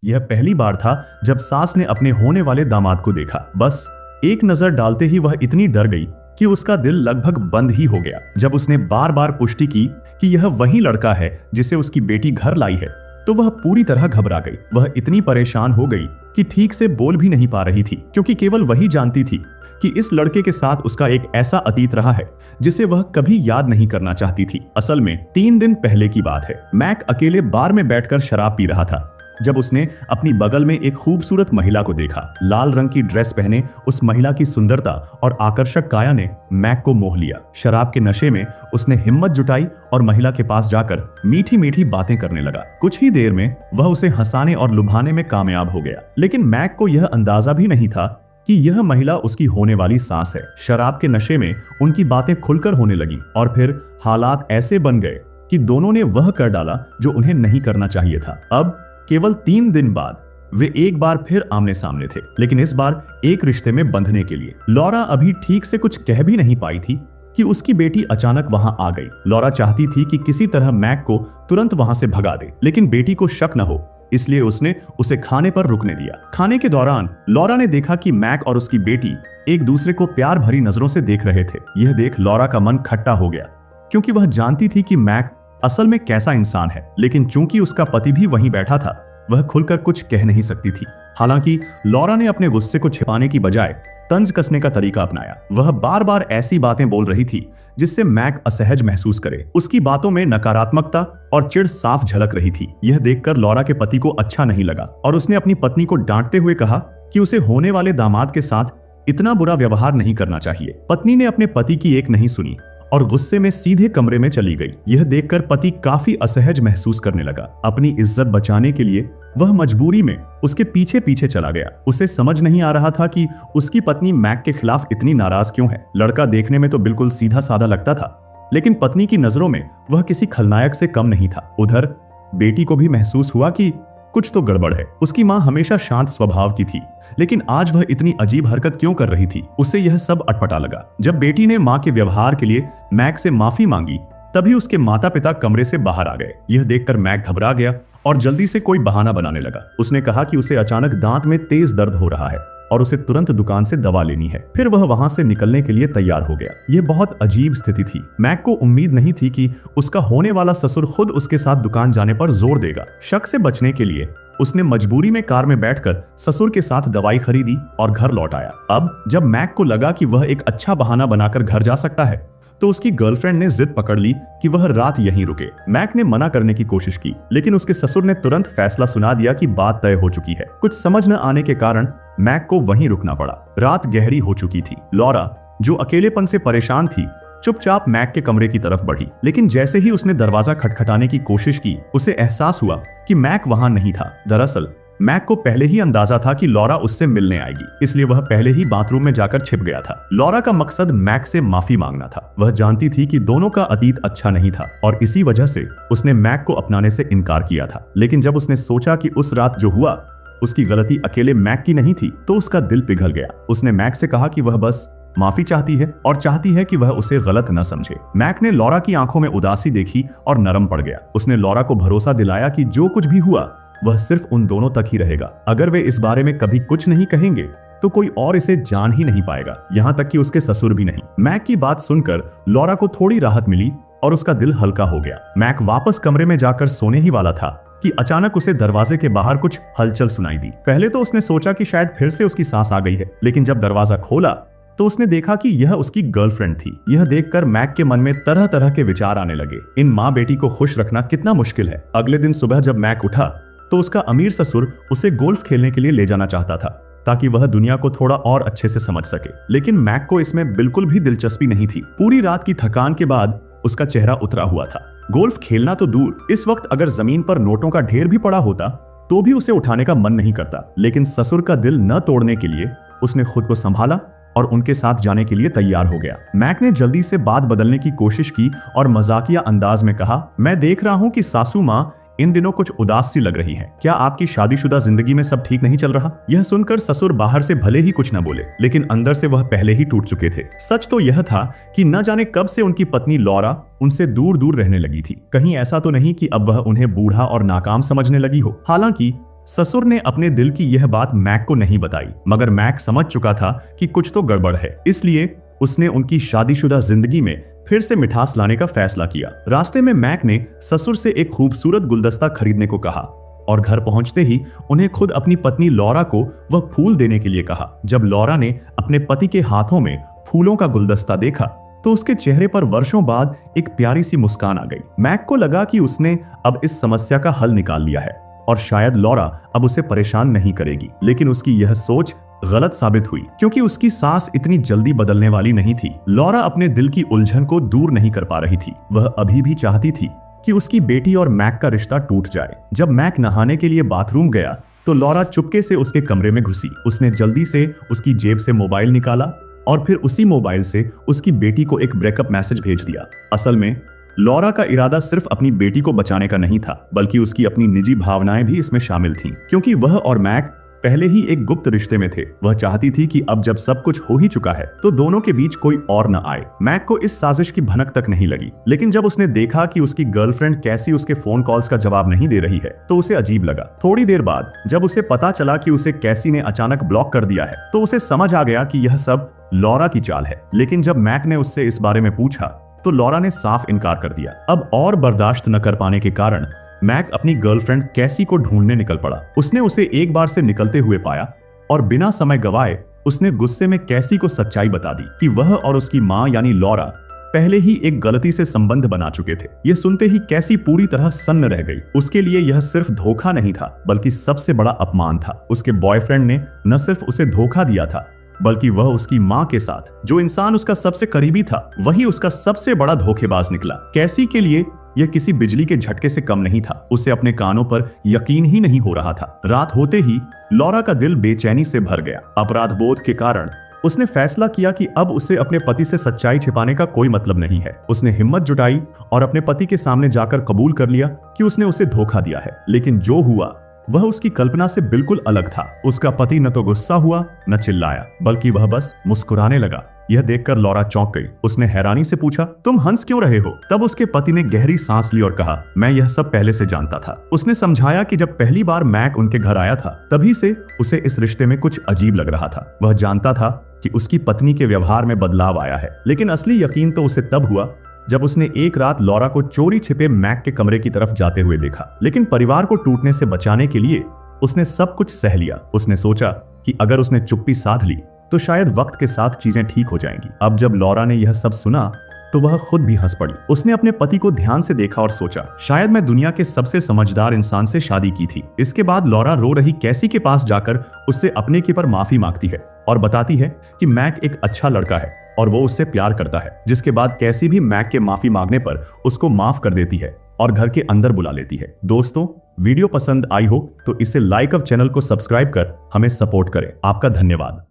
यह पहली बार था जब सास ने अपने होने वाले दामाद को देखा। बस एक नजर डालते ही वह इतनी डर गई कि उसका दिल लगभग बंद ही हो गया। जब उसने बार बार पुष्टि की कि यह वही लड़का है जिसे उसकी बेटी घर लाई है, तो वह पूरी तरह घबरा गई। वह इतनी परेशान हो गई कि ठीक से बोल भी नहीं पा रही थी, क्योंकि केवल वही जानती थी कि इस लड़के के साथ उसका एक ऐसा अतीत रहा है जिसे वह कभी याद नहीं करना चाहती थी। असल में 3 दिन पहले की बात है। मैक अकेले बार में बैठकर शराब पी रहा था जब उसने अपनी बगल में एक खूबसूरत महिला को देखा। लाल रंग की ड्रेस पहने उस महिला की सुंदरता और आकर्षक काया ने मैक को मोह लिया। शराब के नशे में उसने हिम्मत जुटाई और महिला के पास जाकर मीठी मीठी बातें करने लगा। कुछ ही देर में वह उसे हंसाने और लुभाने में कामयाब हो गया, लेकिन मैक को यह अंदाजा भी नहीं था कि यह महिला उसकी होने वाली सास है। शराब के नशे में उनकी बातें खुलकर होने लगी और फिर हालात ऐसे बन गए कि दोनों ने वह कर डाला जो उन्हें नहीं करना चाहिए था। अब केवल 3 दिन बाद वे एक बार फिर आमने सामने थे, लेकिन इस बार एक रिश्ते में बंधने के लिए। लॉरा अभी ठीक से कुछ कह भी नहीं पाई थी कि उसकी बेटी अचानक वहां आ गई। लॉरा चाहती थी कि किसी तरह मैक को तुरंत वहां से भगा दे, लेकिन बेटी को शक न हो, इसलिए उसने उसे खाने पर रुकने दिया। खाने के दौरान लॉरा ने देखा कि मैक और उसकी बेटी एक दूसरे को प्यार भरी नजरों से देख रहे थे। यह देख लॉरा का मन खट्टा हो गया, क्योंकि वह जानती थी कि मैक असल में कैसा इंसान है, लेकिन चूंकि उसका पति भी वहीं बैठा था, वह खुलकर कुछ कह नहीं सकती थी। हालांकि लॉरा ने अपने गुस्से को छिपाने की बजाय तंज कसने का तरीका अपनाया। वह बार बार ऐसी बातें बोल रही थी जिससे मैक असहज महसूस करे। उसकी बातों में नकारात्मकता और चिढ़ साफ झलक रही थी। यह देखकर लॉरा के पति को अच्छा नहीं लगा और उसने अपनी पत्नी को डांटते हुए कहा कि उसे होने वाले दामाद के साथ इतना बुरा व्यवहार नहीं करना चाहिए। पत्नी ने अपने पति की एक नहीं सुनी और गुस्से में सीधे कमरे में चली गई। यह देखकर पति काफी असहज महसूस करने लगा। अपनी इज्जत बचाने के लिए वह मजबूरी में उसके पीछे पीछे चला गया। उसे समझ नहीं आ रहा था कि उसकी पत्नी मैक के खिलाफ इतनी नाराज क्यों है। लड़का देखने में तो बिल्कुल सीधा साधा लगता था, लेकिन पत्नी की नजरों में वह किसी खलनायक से कम नहीं था। उधर बेटी को भी महसूस हुआ कि कुछ तो गड़बड़ है। उसकी माँ हमेशा शांत स्वभाव की थी, लेकिन आज वह इतनी अजीब हरकत क्यों कर रही थी, उसे यह सब अटपटा लगा। जब बेटी ने माँ के व्यवहार के लिए मैक से माफी मांगी, तभी उसके माता पिता कमरे से बाहर आ गए। यह देखकर मैक घबरा गया और जल्दी से कोई बहाना बनाने लगा। उसने कहा कि उसे अचानक दांत में तेज दर्द हो रहा है और उसे तुरंत दुकान से दवा लेनी है। फिर वह वहां से निकलने के लिए तैयार हो गया। यह बहुत अजीब स्थिति थी। मैक को उम्मीद नहीं थी कि उसका होने वाला ससुर खुद उसके साथ दुकान जाने पर जोर देगा। शक से बचने के लिए उसने मजबूरी में कार में बैठकर ससुर के साथ दवाई खरीदी और घर लौट आया। अब जब मैक को लगा कि वह एक अच्छा बहाना बनाकर घर जा सकता है, तो उसकी गर्लफ्रेंड ने जिद पकड़ ली कि वह रात यहीं रुके। मैक ने मना करने की कोशिश की, लेकिन उसके ससुर ने तुरंत फैसला सुना दिया कि बात तय हो चुकी है। कुछ समझ न आने के कारण मैक को वहीं रुकना पड़ा। रात गहरी हो चुकी थी। लॉरा, जो अकेलेपन से परेशान थी, चुपचाप मैक के कमरे की तरफ बढ़ी, लेकिन जैसे ही उसने दरवाजा खटखटाने की कोशिश की, उसे एहसास हुआ कि मैक वहां नहीं था। दरअसल मैक को पहले ही अंदाजा था कि लॉरा उससे मिलने आएगी, इसलिए वह पहले ही बाथरूम में जाकर छिप गया था। लॉरा का मकसद मैक से माफी मांगना था। वह जानती थी कि दोनों का अतीत अच्छा नहीं था और इसी वजह से उसने मैक को अपनाने से इनकार किया था। लेकिन जब उसने सोचा कि उस रात जो हुआ उसकी गलती अकेले मैक की नहीं थी, तो उसका दिल पिघल गया। उसने मैक से कहा कि वह बस माफी चाहती है और चाहती है कि वह उसे गलत न समझे। मैक ने लॉरा की आंखों में उदासी देखी और नरम पड़ गया। उसने लॉरा को भरोसा दिलाया कि जो कुछ भी हुआ वह सिर्फ उन दोनों तक ही रहेगा। अगर वे इस बारे में कभी कुछ नहीं कहेंगे तो कोई और इसे जान ही नहीं पाएगा, यहाँ तक कि उसके ससुर भी नहीं। मैक की बात सुनकर लॉरा को थोड़ी राहत मिली और उसका दिल हल्का हो गया। मैक वापस कमरे में जाकर सोने ही वाला था कि अचानक उसे दरवाजे के बाहर कुछ हलचल सुनाई दी। पहले तो उसने सोचा कि शायद फिर से उसकी सास आ गई है, लेकिन जब दरवाजा खोला तो उसने देखा कि यह उसकी गर्लफ्रेंड थी। यह देखकर मैक के मन में तरह तरह के विचार आने लगे। इन माँ बेटी को खुश रखना कितना मुश्किल है। अगले दिन सुबह जब मैक उठा तो उसका अमीर ससुर उसे गोल्फ खेलने के लिए ले जाना चाहता था, ताकि वह दुनिया को थोड़ा और अच्छे से समझ सके। लेकिन मैक को इसमें बिल्कुल भी दिलचस्पी नहीं थी। पूरी रात की थकान के बाद उसका चेहरा उतरा हुआ था। गोल्फ खेलना तो दूर, इस वक्त अगर जमीन पर नोटों का ढेर भी पड़ा होता तो भी उसे उठाने का मन नहीं करता। लेकिन ससुर का दिल न तोड़ने के लिए उसने खुद को संभाला और उनके साथ जाने के लिए तैयार हो गया। मैक ने जल्दी से बात बदलने की कोशिश की और मजाकिया अंदाज में कहा, मैं देख रहा हूं कि सासू माँ इन दिनों कुछ उदास सी लग रही है। क्या आपकी शादीशुदा जिंदगी में सब ठीक नहीं चल रहा? यह सुनकर ससुर बाहर से भले ही कुछ न बोले, लेकिन अंदर से वह पहले ही टूट चुके थे। सच तो यह था कि न जाने कब से उनकी पत्नी लॉरा उनसे दूर दूर रहने लगी थी। कहीं ऐसा तो नहीं कि अब वह उन्हें बूढ़ा और नाकाम समझने लगी हो। हालांकि ससुर ने अपने दिल की यह बात मैक को नहीं बताई, मगर मैक समझ चुका था कि कुछ तो गड़बड़ है। इसलिए उसने उनकी शादीशुदा जिंदगी में फिर से मिठास लाने का फैसला किया। रास्ते में मैक ने ससुर से एक खूबसूरत गुलदस्ता खरीदने को कहा और घर पहुंचते ही उन्हें खुद अपनी पत्नी लॉरा को वह फूल देने के लिए कहा। जब लॉरा ने अपने पति के हाथों में फूलों का गुलदस्ता देखा तो उसके चेहरे पर वर्षों बाद एक प्यारी सी मुस्कान आ गई। मैक को लगा कि उसने अब इस समस्या का हल निकाल लिया है और शायद लॉरा अब उसे परेशान नहीं करेगी। लेकिन उसकी यह सोच गलत साबित हुई, क्योंकि उसकी सास इतनी जल्दी बदलने वाली नहीं थी। लॉरा अपने दिल की उलझन को दूर नहीं कर पा रही थी। वह अभी भी चाहती थी कि उसकी बेटी और मैक का रिश्ता टूट जाए। जब मैक नहाने के लिए बाथरूम गया तो लॉरा चुपके से उसके कमरे में घुसी। उसने जल्दी से उसकी जेब से मोबाइल निकाला और फिर उसी मोबाइल से उसकी बेटी को एक ब्रेकअप मैसेज भेज दिया। असल में लॉरा का इरादा सिर्फ अपनी बेटी को बचाने का नहीं था, बल्कि उसकी अपनी निजी भावनाएं भी इसमें शामिल थीं। क्योंकि वह और मैक पहले ही एक गुप्त रिश्ते में थे। वह चाहती थी कि अब जब सब कुछ हो ही चुका है तो दोनों के बीच कोई और न आए। मैक को इस साजिश की भनक तक नहीं लगी, लेकिन जब उसने देखा कि उसकी गर्लफ्रेंड कैसी उसके फोन कॉल्स का जवाब नहीं दे रही है तो उसे अजीब लगा। थोड़ी देर बाद जब उसे पता चला कि उसे कैसी ने अचानक ब्लॉक कर दिया है तो उसे समझ आ गया कि यह सब लॉरा की चाल है। लेकिन जब मैक ने उससे इस बारे में पूछा तो लॉरा ने साफ इनकार कर दिया। अब और बर्दाश्त न कर पाने के कारण मैक अपनी गर्लफ्रेंड कैसी को ढूंढने निकल पड़ा। उसने उसे एक बार से निकलते हुए पाया और बिना समय गवाए उसने गुस्से में कैसी को सच्चाई बता दी कि वह और उसकी मां यानी लॉरा पहले ही एक गलती से संबंध बना चुके थे। यह सुनते ही कैसी पूरी तरह सन्न रह गई। उसके लिए यह सिर्फ धोखा नहीं था, बल्कि सबसे बड़ा अपमान था। उसके बॉयफ्रेंड ने न सिर्फ उसे धोखा दिया था, बल्कि वह उसकी मां के साथ जो इंसान उसका सबसे करीबी था वही उसका सबसे बड़ा धोखेबाज निकला। कैसी के लिए यह किसी बिजली के झटके से कम नहीं था। उसे अपने कानों पर यकीन ही नहीं हो रहा था। रात होते ही लॉरा का दिल बेचैनी से भर गया। अपराध बोध के कारण उसने फैसला किया कि अब उसे अपने पति से सच्चाई छिपाने का कोई मतलब नहीं है। उसने हिम्मत जुटाई और अपने पति के सामने जाकर कबूल कर लिया कि उसने उसे धोखा दिया है। लेकिन जो हुआ वह उसकी कल्पना से बिल्कुल अलग था। उसका पति न तो गुस्सा हुआ न चिल्लाया, बल्कि वह बस मुस्कुराने लगा। यह देखकर लॉरा चौंक गई। उसने हैरानी से पूछा, तुम हंस क्यों रहे हो? तब उसके पति ने गहरी सांस ली और कहा, मैं यह सब पहले से जानता था। उसने समझाया कि जब पहली बार मैक उनके घर आया था तभी से उसे इस रिश्ते में कुछ अजीब लग रहा था। वह जानता था कि उसकी पत्नी के व्यवहार में बदलाव आया है, लेकिन असली यकीन तो उसे तब हुआ जब उसने एक रात लॉरा को चोरी छिपे मैक के कमरे की तरफ जाते हुए देखा। लेकिन परिवार को टूटने से बचाने के लिए उसने सब कुछ सह लिया। उसने सोचा कि अगर उसने चुप्पी साध ली तो शायद वक्त के साथ चीजें ठीक हो जाएंगी। अब जब लॉरा ने यह सब सुना तो वह खुद भी हंस पड़ी। उसने अपने पति को ध्यान से देखा और सोचा, शायद मैं दुनिया के सबसे समझदार इंसान से शादी की थी। इसके बाद लॉरा रो रही कैसी के पास जाकर उससे अपने के पर माफी मांगती है और बताती है कि मैक एक अच्छा लड़का है और वो उससे प्यार करता है। जिसके बाद कैसी भी मैक के माफी मांगने पर उसको माफ कर देती है और घर के अंदर बुला लेती है। दोस्तों, वीडियो पसंद आई हो तो इसे लाइक और चैनल को सब्सक्राइब कर हमें सपोर्ट करें। आपका धन्यवाद।